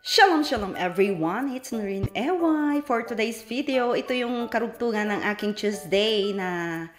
Shalom, shalom everyone! It's Noreen Eway. For today's video, ito yung karugtungan ng aking Tuesday na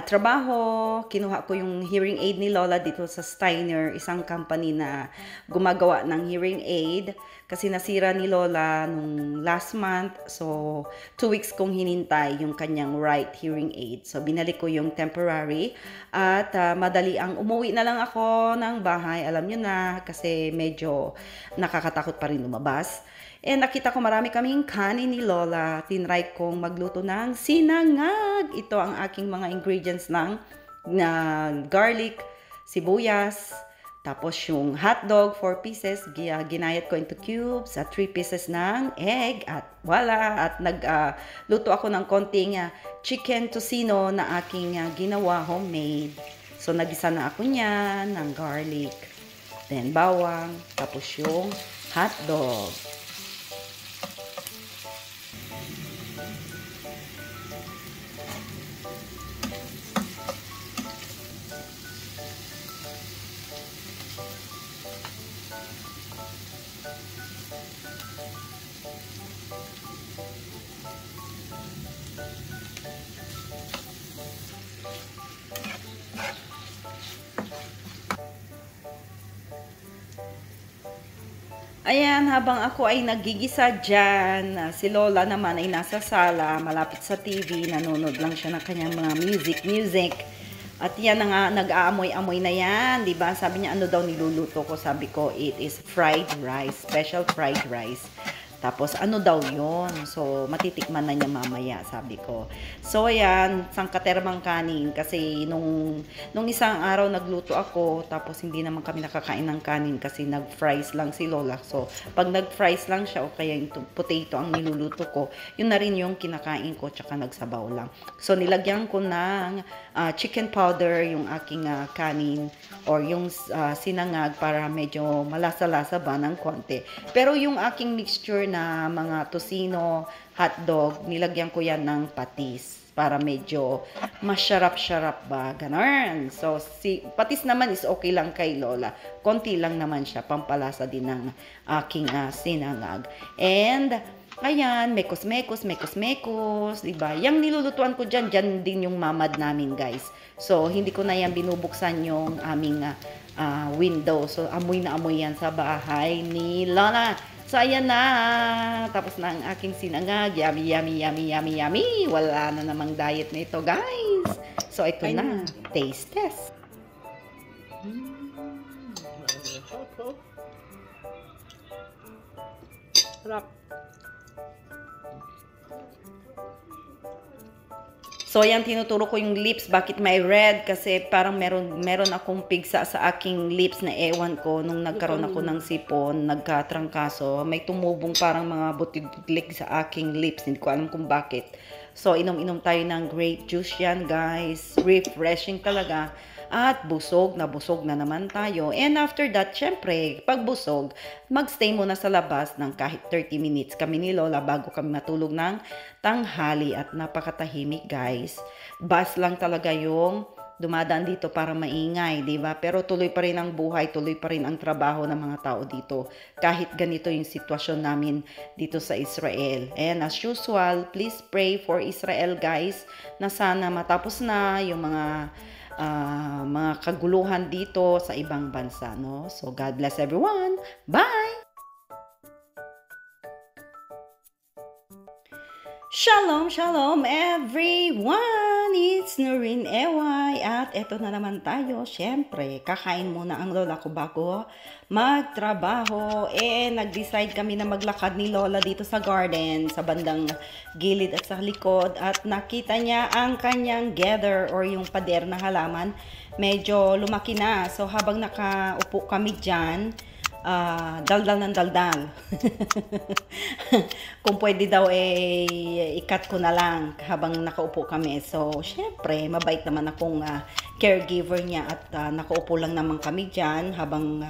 trabaho. Kinuha ko yung hearing aid ni Lola dito sa Steiner, isang company na gumagawa ng hearing aid. Kasi nasira ni Lola nung last month. So, 2 weeks kong hinintay yung kanyang right hearing aid. So, binalik ko yung temporary. At madali ang umuwi na lang ako ng bahay. Alam nyo na, kasi medyo nakakatakot pa rin lumabas. And nakita ko marami kaming kanin ni Lola. Tinry kong magluto ng sinangag. Ito ang aking mga ingredients ng garlic, sibuyas, tapos yung hotdog, 4 pieces, ginayat ko into cubes, at 3 pieces ng egg, at wala, at nagluto ako ng konting chicken tocino na aking ginawa homemade. So nagisa na ako niyan ng garlic, then bawang, tapos yung hotdog. Ayan, habang ako ay nagigisa dyan, si Lola naman ay nasa sala, malapit sa TV, nanonood lang siya ng kanyang mga music. At yan na nga, nag-aamoy-amoy na yan, diba? Sabi niya, ano daw niluluto ko? Sabi ko, it is fried rice, special fried rice. Tapos, ano daw yun? So, matitikman na niya mamaya, sabi ko. So, ayan, sangkatermang kanin. Kasi, nung isang araw nagluto ako, tapos hindi naman kami nakakain ng kanin kasi nag-fries lang si Lola. So, pag nag-fries lang siya, o kaya yung potato ang niluluto ko, yun na rin yung kinakain ko, tsaka nagsabaw lang. So, nilagyan ko ng chicken powder yung aking kanin, or yung sinangag para medyo malasa-lasa ba ng konti. Pero yung aking mixture na mga tocino, hotdog, nilagyan ko yan ng patis para medyo masarap-sarap ba, ganun. So, patis naman is okay lang kay Lola. Konti lang naman siya, pampalasa din ng aking sinangag. And, ayan, mekos-mekos, diba? Yung nilulutuan ko dyan din yung mamad namin, guys. So, hindi ko na yan binubuksan yung aming window. So, amoy na amoy yan sa bahay ni Lola. So, ayan na. Tapos na ang aking sinangag. Yummy, yummy, yummy, yummy, yummy. Wala na namang diet na ito, guys. So, ito na. Taste test. Sarap. So, yan, tinuturo ko yung lips. Bakit may red? Kasi parang meron akong pigsa sa aking lips na ewan ko. Nung nagkaroon ako ng sipon, nagkatrangkaso, may tumubong parang mga butig-butig sa aking lips. Hindi ko alam kung bakit. So, inom-inom tayo ng grape juice yan, guys. Refreshing talaga. At busog na naman tayo. And after that, syempre, pag busog, magstay muna sa labas ng kahit 30 minutes kami ni Lola bago kami matulog ng tanghali. At napakatahimik, guys. Bus lang talaga yung dumadaan dito para maingay, di ba? Pero tuloy pa rin ang buhay, tuloy pa rin ang trabaho ng mga tao dito. Kahit ganito yung sitwasyon namin dito sa Israel. And as usual, please pray for Israel, guys, na sana matapos na yung mga kaguluhan dito sa ibang bansa, no? So, God bless everyone. Bye! Shalom, shalom everyone! It's Noreen Eway. At eto na naman tayo. Siyempre, kakain muna ang Lola ko bago magtrabaho. Nag-decide kami na maglakad ni Lola dito sa garden, sa bandang gilid at sa likod. At nakita niya ang kanyang gather or yung pader na halaman. Medyo lumaki na. So, habang nakaupo kami dyan, daldal ng daldal. Kung pwede daw ikat ko na lang habang nakaupo kami. So, syempre, mabait naman akong caregiver niya at nakaupo lang naman kami dyan habang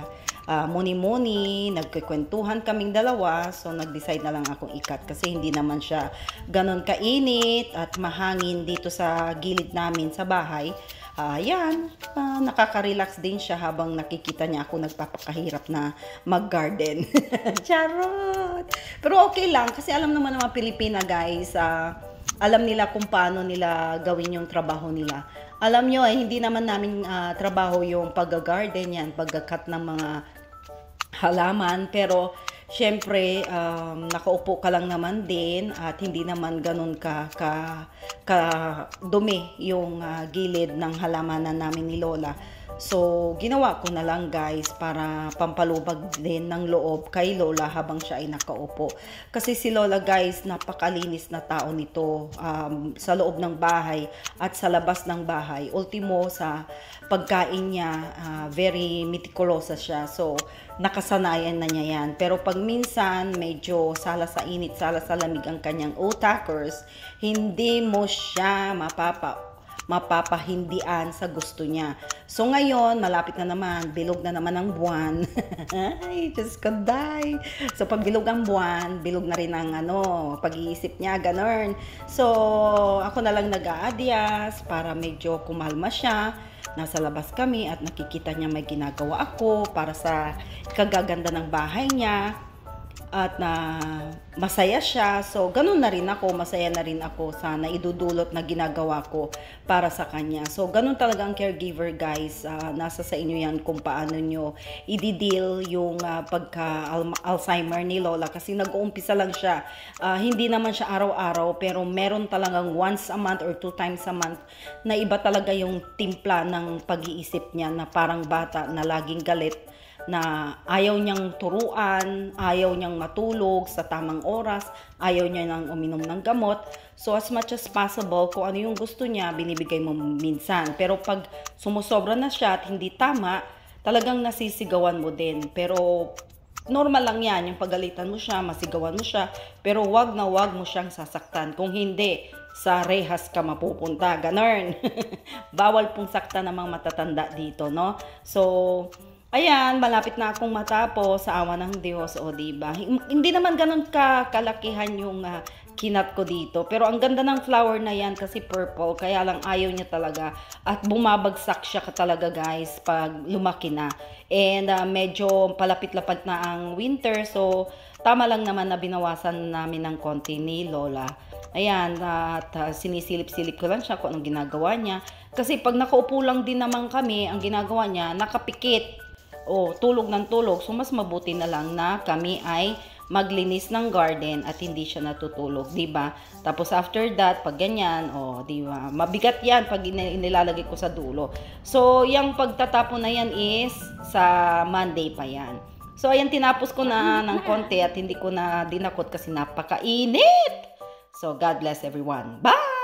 muni-muni, nagkikwentuhan kaming dalawa. So, nag-decide na lang akong ikat kasi hindi naman siya ganon kainit at mahangin dito sa gilid namin sa bahay. Yan, nakaka-relax din siya habang nakikita niya ako nagpapakahirap na mag-garden. Charot! Pero okay lang kasi alam naman ng mga Pilipina guys, alam nila kung paano nila gawin yung trabaho nila. Alam nyo hindi naman namin trabaho yung pag-garden yan, pag-cut ng mga halaman, pero syempre nakaupo ka lang naman din at hindi naman ganun ka dumi yung gilid ng halamanan namin ni Lola. So ginawa ko na lang guys para pampalubag din ng loob kay Lola habang siya ay nakaupo. Kasi si Lola guys, napakalinis na tao nito, sa loob ng bahay at sa labas ng bahay. Ultimo sa pagkain niya, very meticulosa siya. So nakasanayan na niya yan. Pero pag minsan medyo sala sa init, sala sa lamig ang kanyang otakers, hindi mo siya mapapahindian sa gusto niya. So ngayon, malapit na naman, bilog na naman ang buwan. Ay, Diyos ko, day. So pag bilog ang buwan, bilog na rin ang pag-iisip niya, ganun. So ako na lang nag-aadyas para medyo kumalma siya. Nasa labas kami at nakikita niya may ginagawa ako para sa kagaganda ng bahay niya. At masaya siya. So, ganun na rin ako. Masaya na rin ako sa naidudulot na ginagawa ko para sa kanya. So, ganun talaga ang caregiver, guys. Nasa sa inyo yan kung paano nyo i-deal yung pagka-Alzheimer ni Lola. Kasi nag-uumpisa lang siya. Hindi naman siya araw-araw, pero meron talagang once a month or 2 times a month na iba talaga yung timpla ng pag-iisip niya na parang bata na laging galit, na ayaw niyang turuan, ayaw niyang matulog sa tamang oras, ayaw niya nang uminom ng gamot. So as much as possible, kung ano yung gusto niya, binibigay mo minsan. Pero pag sumusobra na siya at hindi tama, talagang nasisigawan mo din. Pero normal lang yan, yung pagalitan mo siya, masigawan mo siya, pero wag na wag mo siyang sasaktan. Kung hindi, sa rehas ka mapupunta, ganun. Bawal pong sakta namang matatanda dito, no? So, ayan, malapit na akong matapos sa awa ng Diyos, o diba? Hindi naman ganun kalakihan yung kinat ko dito. Pero ang ganda ng flower na yan kasi purple, kaya lang ayaw niya talaga. At bumabagsak siya talaga guys pag lumaki na. And medyo palapit-lapit na ang winter, so tama lang naman na binawasan namin ng konti ni Lola. Ayan, at sinisilip-silip ko lang siya kung anong ginagawa niya. Kasi pag nakaupo lang din naman kami, ang ginagawa niya, nakapikit. Tulog ng tulog. So, mas mabuti na lang na kami ay maglinis ng garden at hindi siya natutulog, diba? Tapos, after that, pag ganyan, diba? Mabigat yan pag inilalagay ko sa dulo. So, yung pagtatapon na yan is sa Monday pa yan. So, ayan, tinapos ko na ng konti at hindi ko na dinakot kasi napakainit. So, God bless everyone. Bye!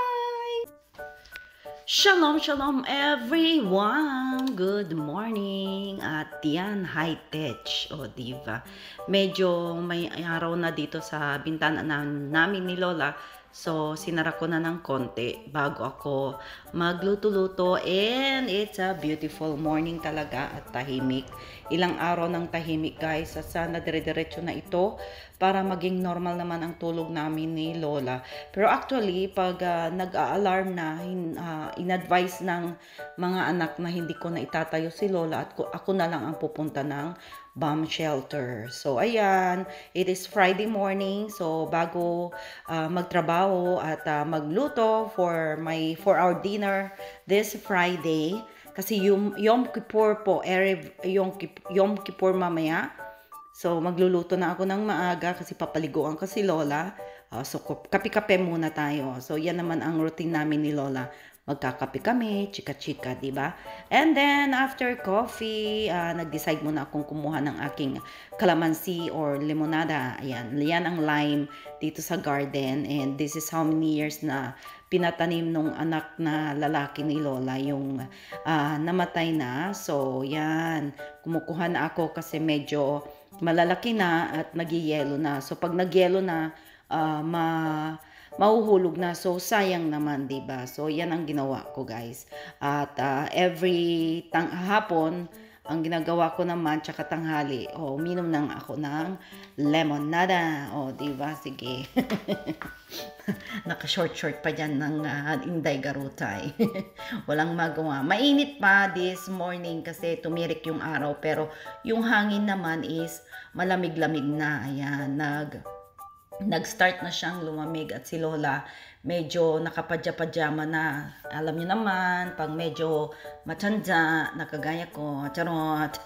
Shalom, shalom everyone! Good morning! At yan, high-tech, diva. Medyo may araw na dito sa bintana namin ni Lola. So, sinara ko na ng konti bago ako magluto-luto. And it's a beautiful morning talaga at tahimik. Ilang araw ng tahimik guys. At sana dire-diretso na ito para maging normal naman ang tulog namin ni Lola. Pero actually, pag nag-a-alarm na, in-advise ng mga anak na hindi ko na itatayo si Lola at ako na lang ang pupunta ng bomb shelter. So, ayan, it is Friday morning. So, bago magtrabaho at magluto for our dinner this Friday, kasi Yom Kippur po, Yom Kippur mamaya. So, magluluto na ako ng maaga kasi papaliguan ko si Lola. So, kape-kape muna tayo. So, yan naman ang routine namin ni Lola. Magkakape kami, chika-chika, diba? And then, after coffee, nag-decide muna akong kumuha ng aking calamansi or limonada. Ayan, yan ang lime dito sa garden. And this is how many years na pinatanim nung anak na lalaki ni Lola, yung namatay na. So, yan. Kumukuha na ako kasi medyo malalaki na at nagyayelo na. So, pag nagyelo na, mahuhulog na. So, sayang naman, diba? So, yan ang ginawa ko, guys. At every hapon, Ang ginagawa ko naman, tsaka tanghali, uminom nang ako ng lemonada. Diba? Sige. Naka-short pa dyan ng Inday Garutay. Walang magawa. Mainit pa this morning kasi tumirik yung araw. Pero yung hangin naman is malamig-lamig na. Ayan, nag-start na siyang lumamig at si Lola medyo nakapadya-padyama na. Alam niyo naman, pag medyo matanda, nakagaya ko, charot.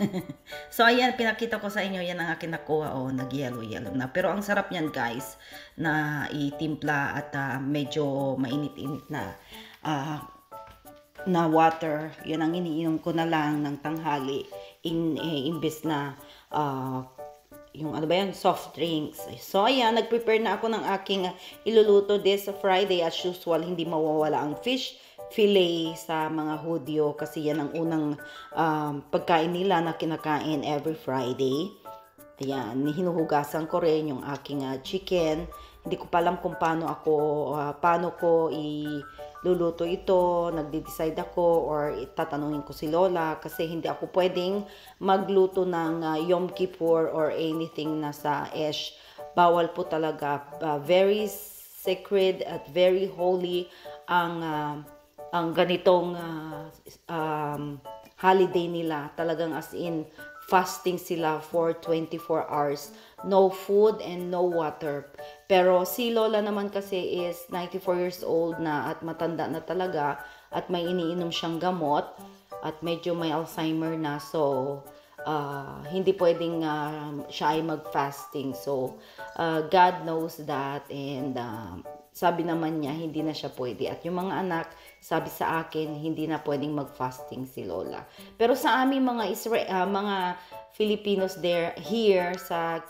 So, ayan, pinakita ko sa inyo, yan ang akin nakuha. Nag-yellow na. Pero ang sarap niyan, guys, na itimpla at medyo mainit-init na water. Yan ang iniinom ko na lang ng tanghali imbes na yung soft drinks. So, ayan, nag-prepare na ako ng aking iluluto this Friday. As usual, hindi mawawala ang fish fillet sa mga Hudyo kasi yan ang unang pagkain nila na kinakain every Friday. Ayan, hinuhugasan ko rin yung aking chicken. Hindi ko pa alam kung paano ko iluluto ito. Nagde-decide ako or tatanungin ko si Lola kasi hindi ako pwedeng magluto ng Yom Kippur or anything na sa Esh. Bawal po talaga. Very sacred at very holy ang ganitong holiday nila. Talagang as in fasting sila for 24 hours. No food and no water. Pero si Lola naman kasi is 94 years old na at matanda na talaga at may iniinom siyang gamot at medyo may Alzheimer na. So, hindi pwedeng siya ay mag-fasting. So, God knows that and sabi naman niya, hindi na siya pwede. At yung mga anak, sabi sa akin, hindi na pwedeng mag-fasting si Lola. Pero sa aming mga Filipinos here sa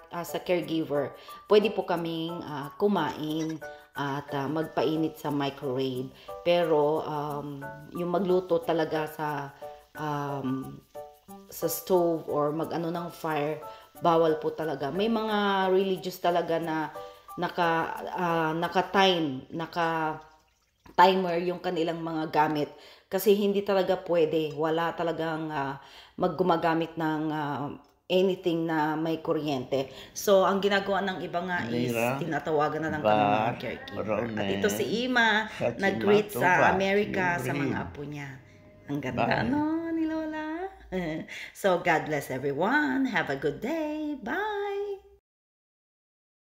caregiver, pwede po kaming kumain at magpainit sa microwave. Pero yung magluto talaga sa stove or mag-ano ng fire, bawal po talaga. May mga religious talaga na naka-timer yung kanilang mga gamit kasi hindi talaga pwede, wala talagang gumagamit ng anything na may kuryente. So ang ginagawa ng iba nga is tinatawagan na lang kami mga caregiver. At ito si Ima nag-greet sa Amerika sa mga apo niya. Ang ganda ni Lola. So God bless everyone, have a good day, bye.